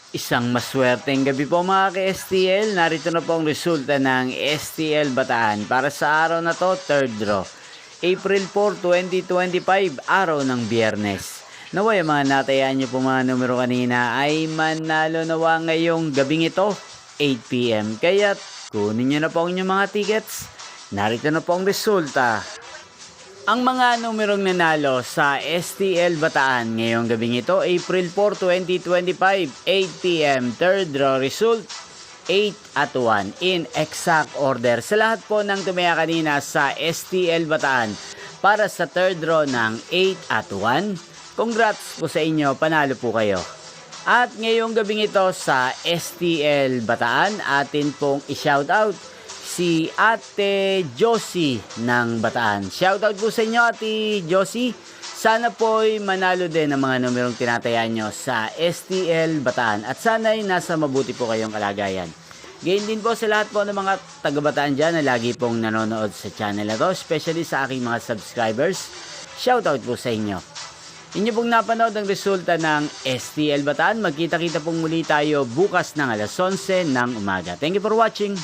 Isang maswerteng gabi po mga ka-STL. Narito na po ang resulta ng STL Bataan para sa araw na to, 3rd draw. April 4, 2025, araw ng Biyernes. Naway mga natayaan nyo po mga numero kanina ay manalo nawa ngayong gabing ito, 8 PM. Kaya kunin nyo na po ang inyong mga tickets. Narito na po ang resulta. Ang mga numerong nanalo sa STL Bataan ngayong gabing ito, April 4, 2025, 8 PM, 3rd draw result, 8 at 1 in exact order. Sa lahat po ng tumaya kanina sa STL Bataan para sa 3rd draw ng 8 at 1, congrats po sa inyo, panalo po kayo. At ngayong gabing ito sa STL Bataan, atin pong i-shoutout si Ate Josie ng Bataan. Shoutout po sa inyo, Ate Josie. Sana po'y manalo din ang mga numerong tinatayaan nyo sa STL Bataan. At sana'y nasa mabuti po kayong kalagayan. Gayon din po sa lahat po ng mga taga-Bataan dyan na lagi pong nanonood sa channel na to. Especially sa aking mga subscribers. Shoutout po sa inyo. Inyo pong napanood ang resulta ng STL Bataan. Magkita-kita pong muli tayo bukas ng alas 11 ng umaga. Thank you for watching.